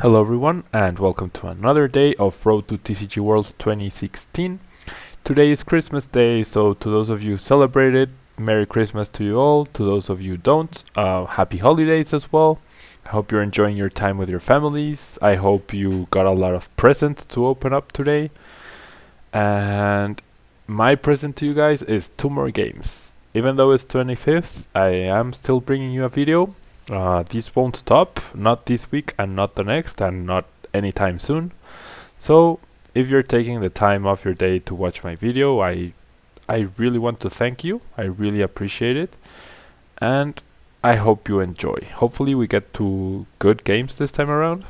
Hello everyone and welcome to another day of Road to TCG Worlds 2016. Today is Christmas Day, so to those of you who celebrate it, Merry Christmas to you all. To those of you who don't, Happy Holidays as well. I hope you're enjoying your time with your families. I hope you got a lot of presents to open up today. And my present to you guys is 2 more games. Even though it's 25th, I am still bringing you a video. This won't stop, not this week and not the next and not anytime soon. So if you're taking the time off your day to watch my video, I really want to thank you. I really appreciate it. And I hope you enjoy. Hopefully we get 2 good games this time around.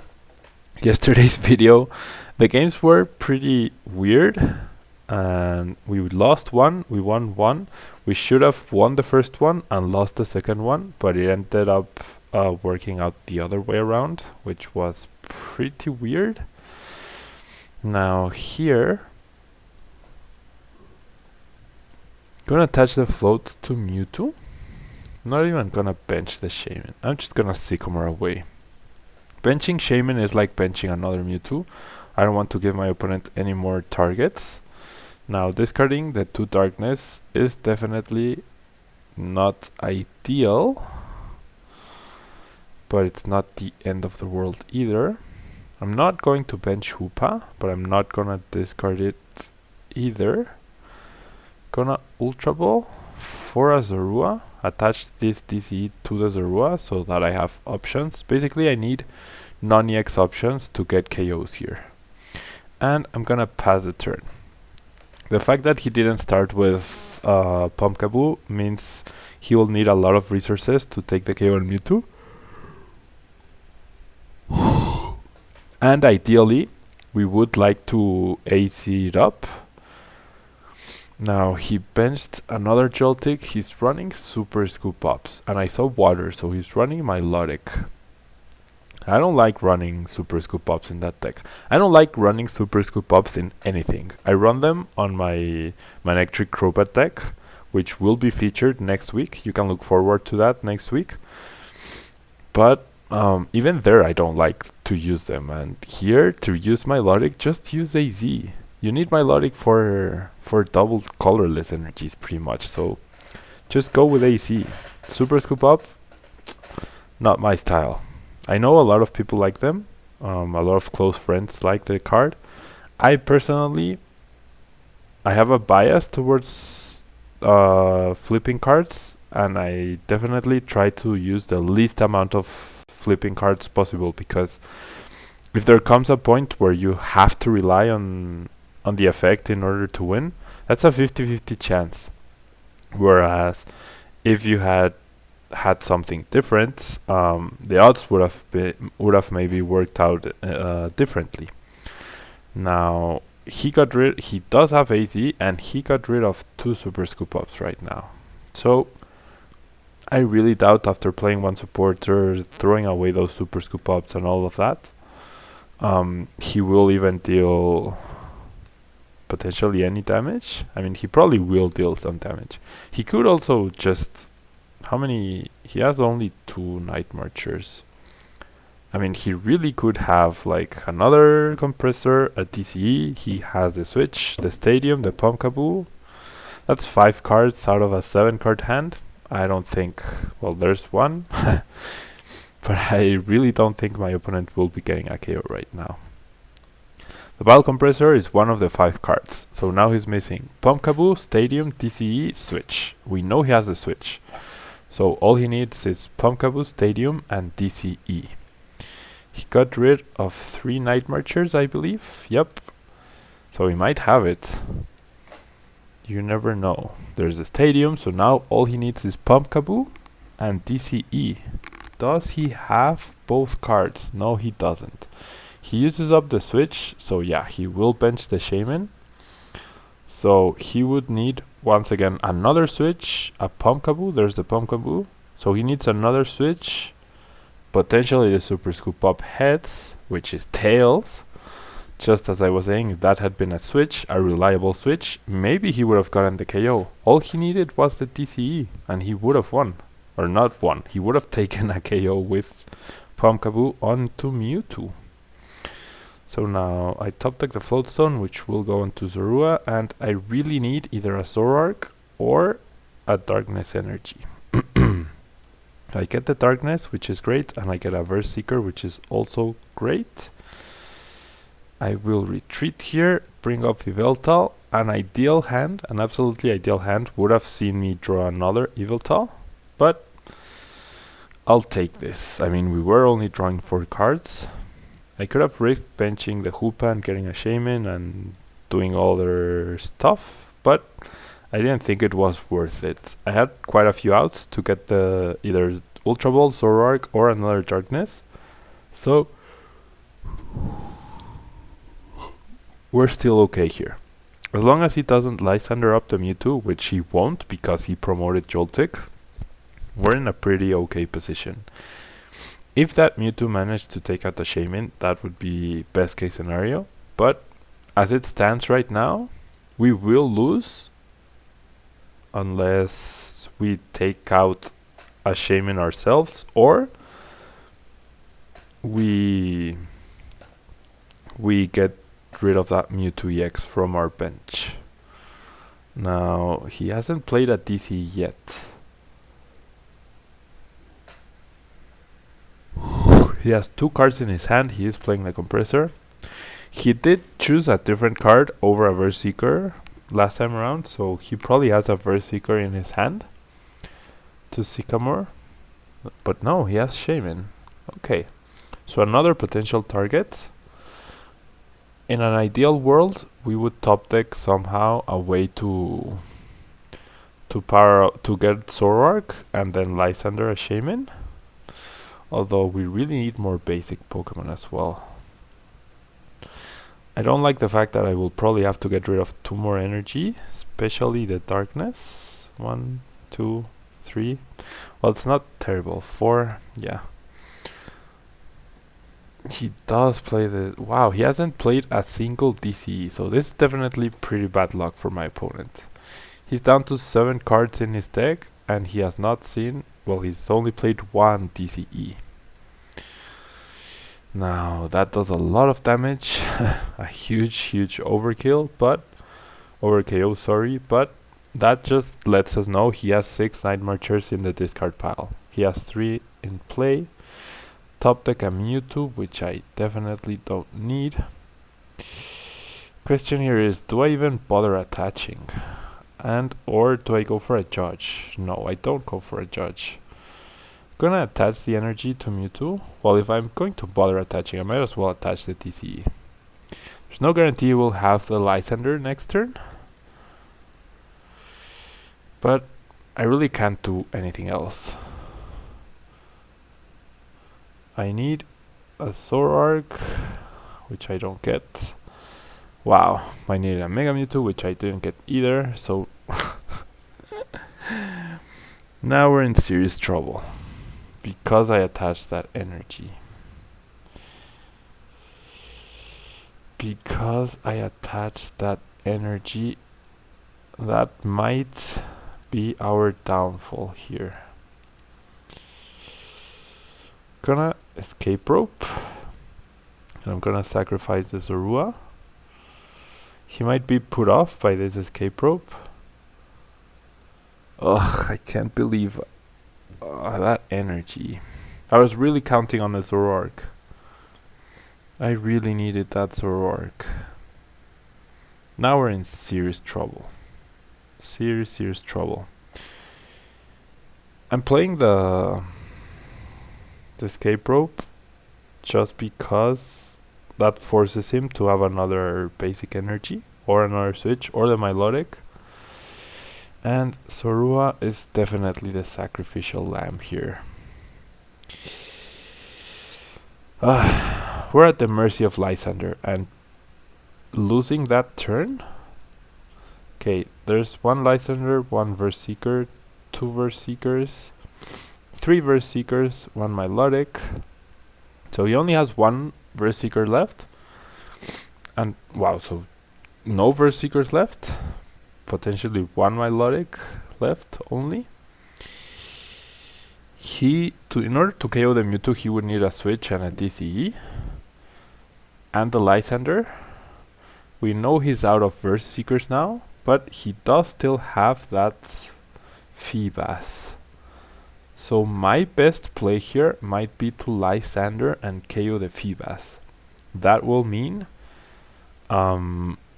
Yesterday's video, the games were pretty weird. And we lost 1, we won 1. We should have won the first one and lost the second one, but it ended up working out the other way around, which was pretty weird. Now here, gonna attach the float to Mewtwo. Not even gonna bench the Shaman. I'm just gonna Sycamore away. Benching Shaman is like benching another Mewtwo. I don't want to give my opponent any more targets. Now discarding the 2 darkness is definitely not ideal, but it's not the end of the world either. I'm not going to bench Hoopa, but I'm not gonna discard it either. Gonna Ultra Ball for a Zorua, attach this DCE to the Zorua so that I have options. Basically I need non-EX options to get KOs here. And I'm gonna pass the turn. The fact that he didn't start with Pumpkaboo means he will need a lot of resources to take the KO on Mewtwo. And ideally, we would like to AC it up. Now he benched another Joltik. He's running Super Scoop Ups. And I saw water, so he's running Milotic. I don't like running Super Scoop Ups in that deck. I don't like running Super Scoop Ups in anything. I run them on my Manectric Crobat deck, which will be featured next week. You can look forward to that next week. But even there, I don't like to use them. And here, to use Milotic, just use AZ. You need Milotic for double colorless energies, pretty much. So just go with AC. Super Scoop Up, not my style. I know a lot of people like them. A lot of close friends like the card. I personally, I have a bias towards flipping cards, and I definitely try to use the least amount of flipping cards possible, because if there comes a point where you have to rely on the effect in order to win, that's a 50-50 chance. Whereas if you had something different, the odds would have maybe worked out differently. Now he does have AZ, and he got rid of 2 Super Scoop Ups right now. So I really doubt, after playing 1 supporter, throwing away those Super Scoop Ups and all of that, he will even deal potentially any damage. I mean, he probably will deal some damage. He could also just... How many? He has only 2 Night Marchers. I mean, he really could have like another Compressor, a DCE. He has the Switch, the Stadium, the Pumpkaboo. That's 5 cards out of a 7-card hand. I don't think... Well, there's 1. But I really don't think my opponent will be getting a KO right now. The Bile Compressor is one of the 5 cards. So now he's missing Pumpkaboo, Stadium, DCE, Switch. We know he has the Switch. So all he needs is Pumpkaboo, Stadium, and DCE. He got rid of 3 Night Marchers, I believe. Yep. So he might have it. You never know. There's a Stadium, so now all he needs is Pumpkaboo and DCE. Does he have both cards? No, he doesn't. He uses up the Switch, so yeah, he will bench the Shaman. So he would need, once again, another Switch, a Pumpkaboo. There's the Pumpkaboo. So he needs another Switch, potentially the Super Scoop Up Heads, which is Tails. Just as I was saying, if that had been a Switch, a reliable Switch, maybe he would have gotten the KO. All he needed was the DCE, and he would have won. Or not won, he would have taken a KO with Pumpkaboo onto Mewtwo. So now I top deck the Float Stone, which will go into Zorua, and I really need either a Zoroark or a Darkness Energy. I get the Darkness, which is great, and I get a Verse Seeker, which is also great. I will retreat here, bring up Yveltal. An ideal hand, an absolutely ideal hand, would have seen me draw another Yveltal, but I'll take this. I mean, we were only drawing 4 cards. I could have risked benching the Hoopa and getting a Shaman and doing all their stuff, but I didn't think it was worth it. I had quite a few outs to get the either Ultra Ball, Zoroark, or another Darkness, so we're still okay here. As long as he doesn't Lysander up the Mewtwo, which he won't because he promoted Joltik, we're in a pretty okay position. If that Mewtwo managed to take out the Shaman, that would be best case scenario. But as it stands right now, we will lose unless we take out a Shaman ourselves, or we get rid of that Mewtwo EX from our bench. Now, he hasn't played a DC yet. He has 2 cards in his hand. He is playing the Compressor. He did choose a different card over a Verse Seeker last time around, so he probably has a Verse Seeker in his hand to Sycamore. But no, he has Shaman. Okay, so another potential target. In an ideal world, we would top deck somehow a way to get Zoroark and then Lysander a Shaman. Although we really need more basic Pokemon as well. I don't like the fact that I will probably have to get rid of 2 more energy, especially the Darkness. 1, 2, 3. Well, it's not terrible. 4, yeah. He does play the... Wow, he hasn't played a single DCE, so this is definitely pretty bad luck for my opponent. He's down to 7 cards in his deck, and he has not seen... Well, he's only played 1 DCE. Now, that does a lot of damage. A huge overkill, but... Overkill, sorry, but... That just lets us know he has 6 Night Marchers in the discard pile. He has 3 in play. Top deck a Mewtwo, which I definitely don't need. Question here is, do I even bother attaching? Or do I go for a Judge? No, I don't go for a Judge. Gonna attach the energy to Mewtwo. Well, if I'm going to bother attaching, I might as well attach the TCE. There's no guarantee we'll have the Lysander next turn, but I really can't do anything else. I need a Zoroark, which I don't get. Wow, I needed a Mega Mewtwo, which I didn't get either, so now we're in serious trouble because I attached that energy. That might be our downfall here. Gonna escape rope, and I'm gonna sacrifice the Zorua. He might be put off by this escape rope. Ugh, I can't believe that energy. I was really counting on the Zoroark. I really needed that Zoroark. Now we're in serious trouble. Serious trouble. I'm playing the escape rope just because that forces him to have another basic energy or another switch or the Milotic, and Zorua is definitely the sacrificial lamb here. We're at the mercy of Lysander, and losing that turn. Okay, there's 1 Lysander, 1 Verse Seeker, 2 Verse Seekers, 3 Verse Seekers, 1 Milotic. So he only has 1 Verse Seeker left. And wow, so no Verse Seekers left. Potentially 1 Milotic left only. In order to KO the Mewtwo, he would need a switch and a DCE. and the Lysander. We know he's out of Verse Seekers now, but he does still have that Feebas. So my best play here might be to Lysander and KO the Feebas. That will mean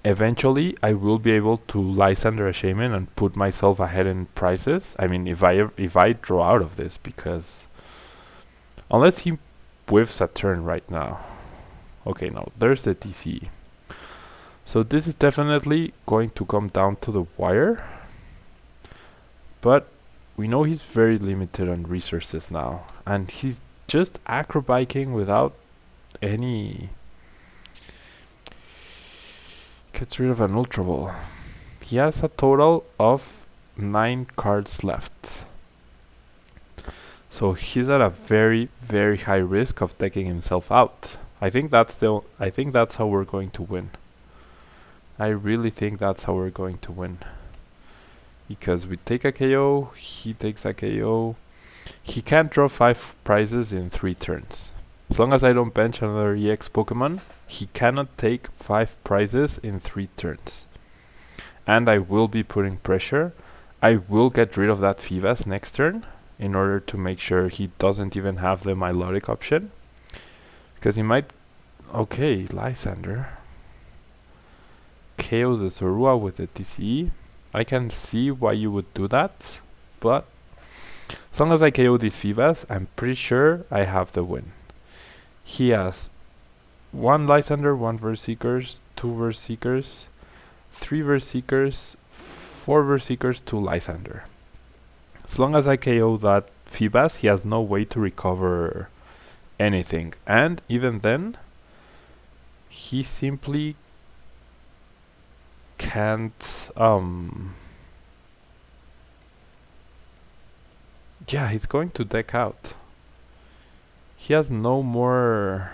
eventually I will be able to Lysander a Shaman and put myself ahead in prices. I mean, if I draw out of this, because unless he whiffs a turn right now. Okay, no, there's the TC. So this is definitely going to come down to the wire. But we know he's very limited on resources now. And he's just acrobiking without any... Gets rid of an Ultra Ball. He has a total of 9 cards left. So he's at a very, very high risk of taking himself out. I think that's how we're going to win. I really think that's how we're going to win. Because we take a KO, he takes a KO. He can't draw 5 prizes in 3 turns. As long as I don't bench another EX Pokemon, he cannot take 5 prizes in 3 turns. And I will be putting pressure. I will get rid of that Feebas next turn in order to make sure he doesn't even have the Milotic option. Because he might... Okay, Lysander. KO the Zorua with the TCE. I can see why you would do that, but as long as I KO these Feebas, I'm pretty sure I have the win. He has 1 Lysander, 1 Verse Seekers, 2 Verse Seekers, 3 Verse Seekers, 4 Verse Seekers, 2 Lysander. As long as I KO that Feebas, he has no way to recover anything. And even then, he simply can't... Yeah, he's going to deck out. He has no more...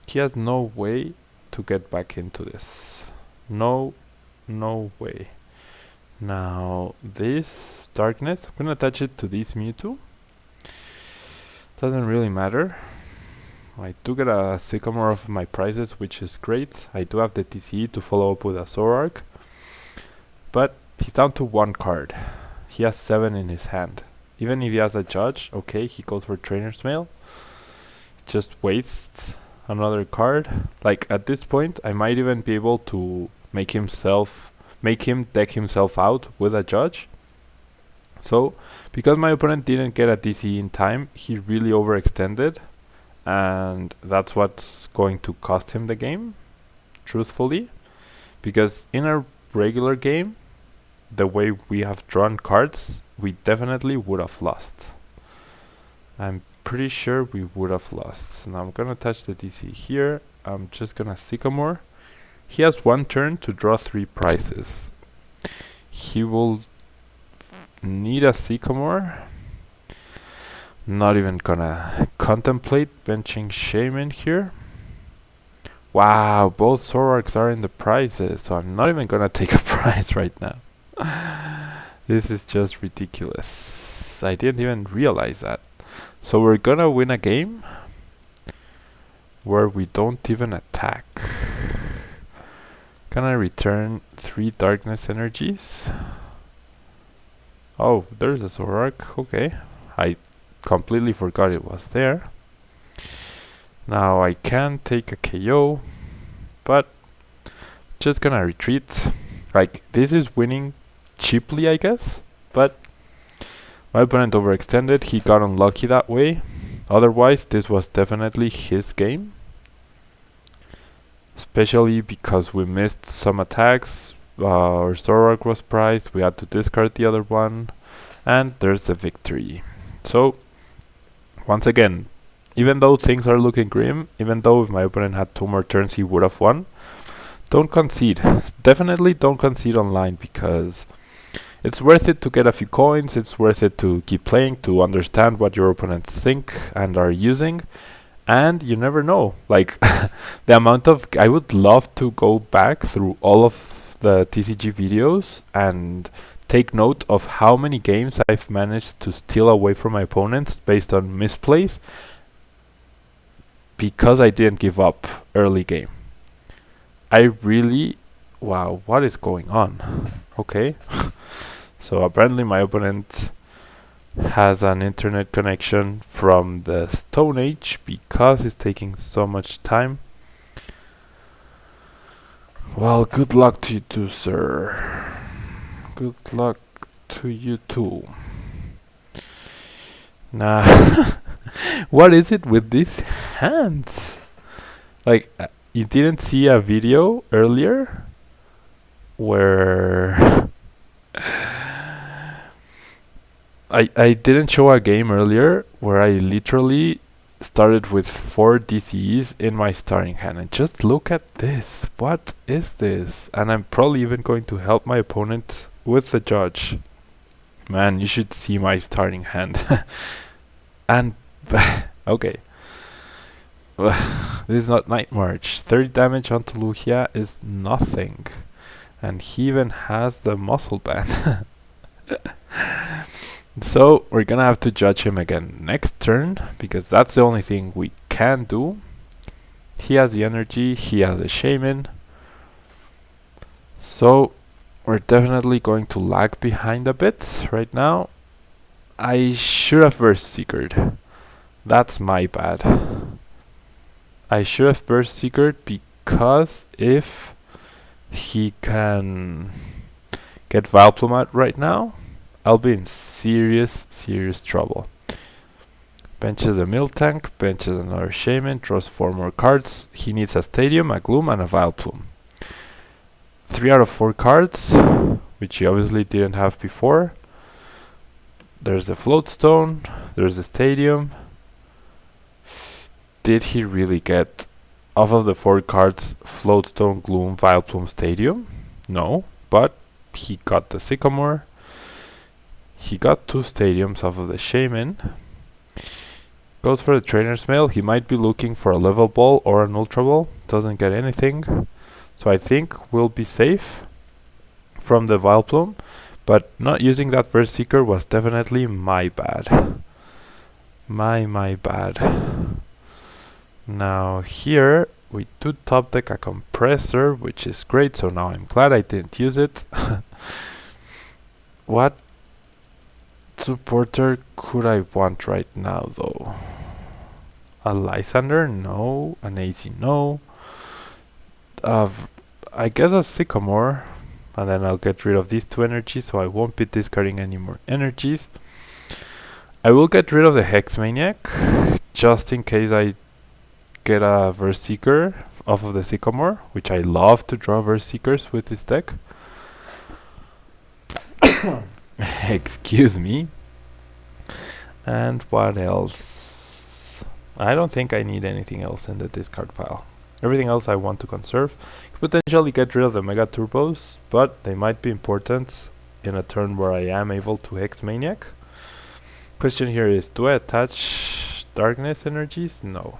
He has no way to get back into this. No way. Now, this darkness, I'm gonna attach it to this Mewtwo. Doesn't really matter. I do get a Sycamore of my prizes, which is great. I do have the TCE to follow up with a Zoroark. But he's down to 1 card. He has 7 in his hand. Even if he has a Judge, okay, he goes for Trainer's Mail. Just wastes another card. Like, at this point, I might even be able to make him deck himself out with a Judge. So, because my opponent didn't get a TCE in time, he really overextended. And that's what's going to cost him the game, truthfully. Because in a regular game, the way we have drawn cards, we definitely would have lost. I'm pretty sure we would have lost. Now I'm gonna touch the DC here. I'm just gonna Sycamore. He has 1 turn to draw 3 prizes. He will need a Sycamore. Not even gonna contemplate benching Shaman here. Wow, both Zoroarks are in the prizes, so I'm not even gonna take a prize right now. This is just ridiculous. I didn't even realize that. So we're gonna win a game where we don't even attack. Can I return 3 darkness energies? Oh, there's a Zoroark. Okay. I completely forgot it was there. Now I can take a KO, but just gonna retreat. Like, this is winning cheaply, I guess, but my opponent overextended. He got unlucky that way. Otherwise, this was definitely his game. Especially because we missed some attacks. Our Zoroark was prized. We had to discard the other one. And there's the victory. So, once again, even though things are looking grim, even though if my opponent had 2 more turns he would have won, don't concede. Definitely don't concede online, because it's worth it to get a few coins, it's worth it to keep playing, to understand what your opponents think and are using, and you never know. Like, the amount of... I would love to go back through all of the TCG videos and take note of how many games I've managed to steal away from my opponents based on misplays because I didn't give up early game. I really... Wow, what is going on? Okay. So apparently my opponent has an internet connection from the Stone Age because it's taking so much time. Well, good luck to you too, sir. Good luck to you too. Nah. What is it with these hands? Like, you didn't see a video earlier where I didn't show a game earlier where I literally started with 4 DCEs in my starting hand, and just look at this. What is this? And I'm probably even going to help my opponent with the judge. Man, you should see my starting hand. And okay. This is not Night March. 30 damage onto Lugia is nothing. And he even has the muscle band. So we're gonna have to judge him again next turn, because that's the only thing we can do. He has the energy, he has a shaman. So we're definitely going to lag behind a bit right now. I should have Burst Seekered. That's my bad. I should have Burst Seekered, because if he can get Vileplume out right now, I'll be in serious trouble. Benches a Miltank, benches another Shaman, draws 4 more cards. He needs a Stadium, a Gloom, and a Vileplume. 3 out of 4 cards, which he obviously didn't have before. There's the Floatstone, there's the Stadium. Did he really get, off of the 4 cards, Floatstone, Gloom, Vileplume, Stadium? No, but he got the Sycamore. He got 2 Stadiums off of the Shaman. Goes for the Trainer's Mail. He might be looking for a Level Ball or an Ultra Ball. Doesn't get anything. So I think we'll be safe from the Vileplume. But not using that Burst Seeker was definitely my bad. My bad. Now here we do top deck a Compressor, which is great. So now I'm glad I didn't use it. What supporter could I want right now though? A Lysander? No. An AC? No. I guess a Sycamore, and then I'll get rid of these 2 energies, so I won't be discarding any more energies. I will get rid of the Hex Maniac, just in case I get a Verse Seeker off of the Sycamore, which I love to draw Verse Seekers with this deck. Excuse me. And what else? I don't think I need anything else in the discard pile. Everything else I want to conserve. Potentially get rid of the Mega Turbos, but they might be important in a turn where I am able to Hex Maniac. Question here is, do I attach Darkness energies? No.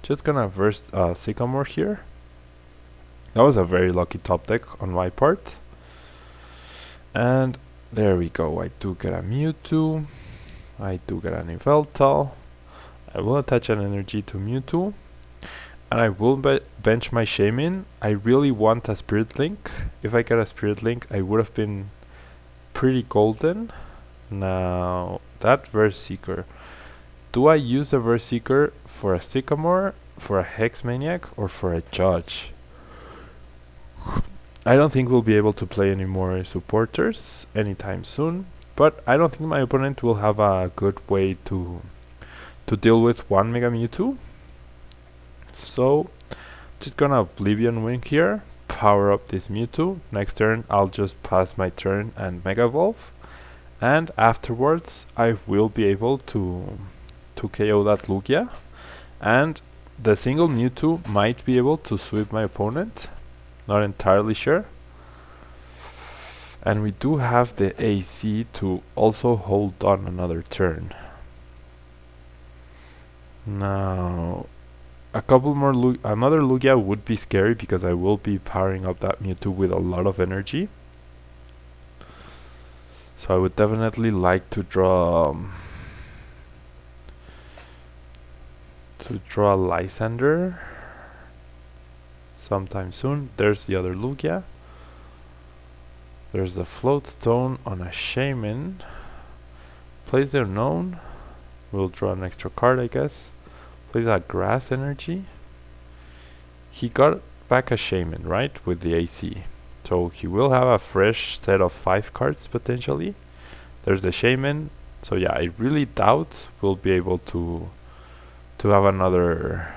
Just gonna verse Sycamore here. That was a very lucky top deck on my part. And there we go. I do get a Mewtwo. I do get an Yveltal. I will attach an energy to Mewtwo. And I will bench my Shaman. I really want a Spirit Link. If I get a Spirit Link, I would have been pretty golden. Now, that Verse Seeker. Do I use a Verse Seeker for a Sycamore, for a Hex Maniac, or for a Judge? I don't think we'll be able to play any more supporters anytime soon, but I don't think my opponent will have a good way to deal with 1 Mega Mewtwo. So, just gonna Oblivion Wing here, power up this Mewtwo. Next turn, I'll just pass my turn and Mega Evolve, and afterwards, I will be able to KO that Lugia, and the single Mewtwo might be able to sweep my opponent. Not entirely sure. And we do have the AC to also hold on another turn. Now, a couple more another Lugia would be scary because I will be powering up that Mewtwo with a lot of energy. So I would definitely like to draw Lysander sometime soon. There's the other Lugia. There's the float stone on a shaman. Plays their known. We'll draw an extra card, I guess. Plays a grass energy. He got back a shaman, right? With the AC. So he will have a fresh set of 5 cards potentially. There's the shaman. So yeah, I really doubt we'll be able to have another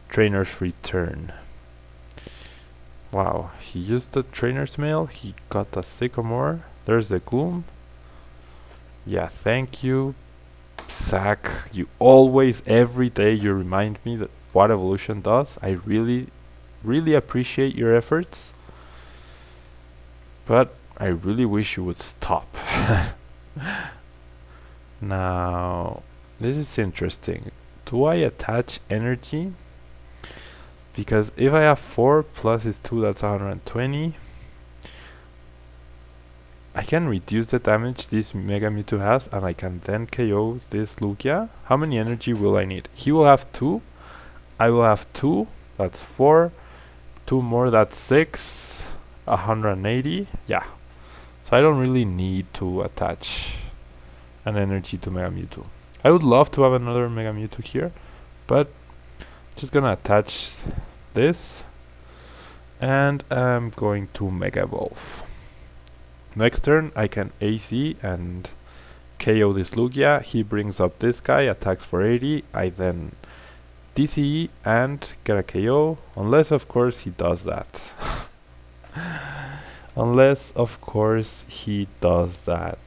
trainer's return. Wow, he used the trainer's mail. He got a sycamore. There's the gloom. Yeah, thank you, Zach. You always, every day, you remind me that what evolution does. I really appreciate your efforts. But I really wish you would stop. Now, this is interesting. Do I attach energy? Because if I have 4 plus his 2, that's 120. I can reduce the damage this Mega Mewtwo has, and I can then KO this Lugia. How many energy will I need? He will have 2. I will have 2. That's 4. 2 more, that's 6. 180. Yeah. So I don't really need to attach an energy to Mega Mewtwo. I would love to have another Mega Mewtwo here, but just gonna attach this, and I'm going to Mega Evolve. Next turn I can AC and KO this Lugia. He brings up this guy, attacks for 80. I then DCE and get a KO, unless of course he does that. Unless of course he does that.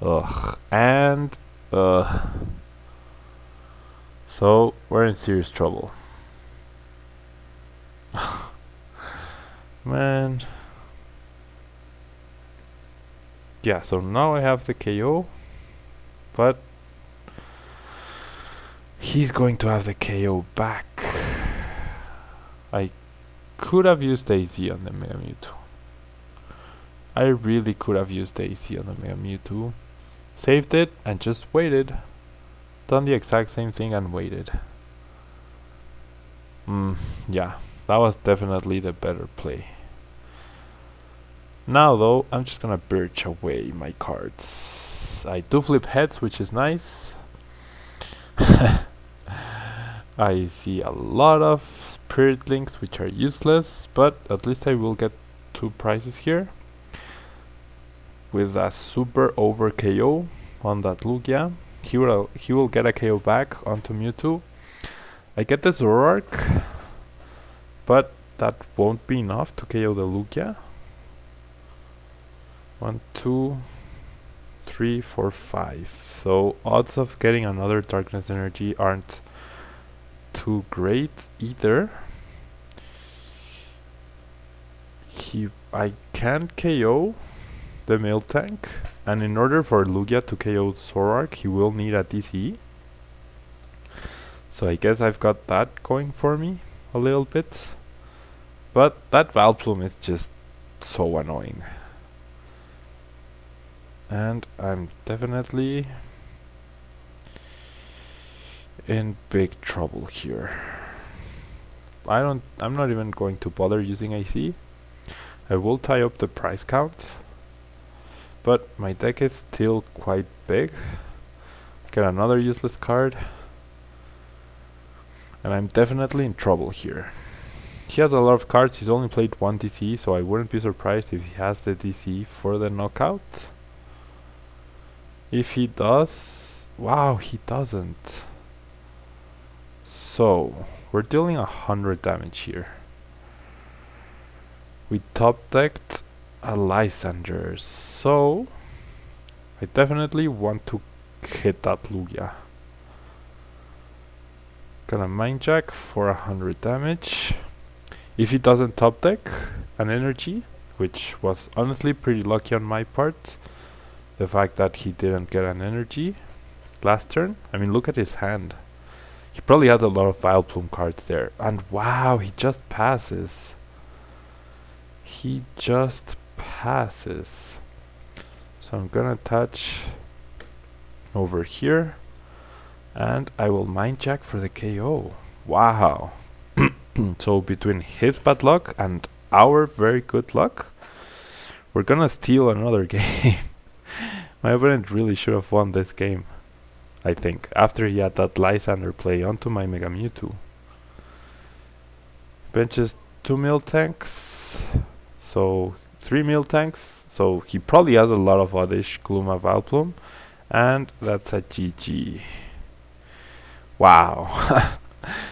Ugh. And so we're in serious trouble. Man. Yeah, so now I have the KO, but he's going to have the KO back. I could have used AC on the Mega Mewtwo. I really could have used AC on the Mega Mewtwo. Saved it and just waited. Done the exact same thing and waited. Yeah, that was definitely the better play. Now though, I'm just gonna birch away my cards. I do flip heads, which is nice. I see a lot of spirit links which are useless, but at least I will get 2 prizes here. With a super over KO on that Lugia. He will get a KO back onto Mewtwo. I get the Zoroark, but that won't be enough to KO the Lugia. 1, 2, 3, 4, 5. So odds of getting another Darkness Energy aren't too great either. I can KO the Mail Tank, and in order for Lugia to KO Zoroark, he will need a DCE. So I guess I've got that going for me a little bit. But that Vileplume is just so annoying. And I'm definitely in big trouble here. I'm not even going to bother using AC. I will tie up the price count, but my deck is still quite big. Get another useless card, and I'm definitely in trouble here. He has a lot of cards. He's only played 1 DC, so I wouldn't be surprised if he has the DC for the knockout. If he does, wow, he doesn't. So we're dealing 100 damage here. We top decked a Lysander, so I definitely want to hit that Lugia. Gonna Mind Jack for 100 damage. If he doesn't top deck an energy, which was honestly pretty lucky on my part, the fact that he didn't get an energy last turn. I mean, look at his hand. He probably has a lot of Vileplume cards there. And wow, he just passes. He just passes. So I'm gonna attach over here, and I will Mind Jack for the KO. Wow. So between his bad luck and our very good luck, we're gonna steal another game. My opponent really should have won this game, I think, after he had that Lysander play onto my Mega Mewtwo. Benches 2 Miltanks, so 3 Miltanks, so he probably has a lot of Oddish, Gluma, Vileplume, and that's a GG. Wow.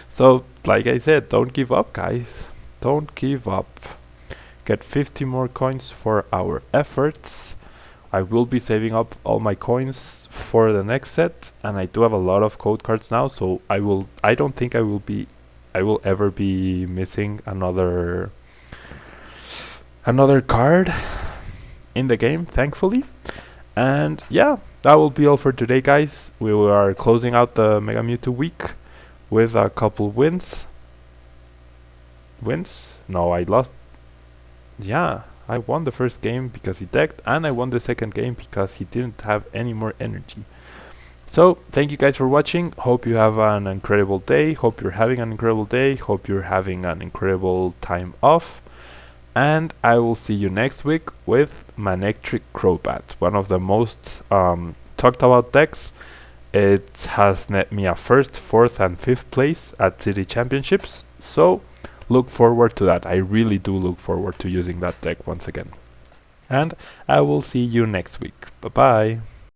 So, like I said, don't give up, guys. Don't give up. Get 50 more coins for our efforts. I will be saving up all my coins for the next set, and I do have a lot of code cards now, so I don't think I will ever be missing another card in the game, thankfully. And yeah, that will be all for today, guys. We are closing out the Mega Mewtwo week with a couple wins. No, I lost. Yeah, I won the first game because he decked, and I won the second game because he didn't have any more energy. So, thank you guys for watching. Hope you have an incredible day. Hope you're having an incredible day. Hope you're having an incredible time off. And I will see you next week with Manectric Crobat, one of the most talked about decks. It has net me a 1st, 4th and 5th place at city championships. So look forward to that. I really do look forward to using that deck once again. And I will see you next week. Bye bye.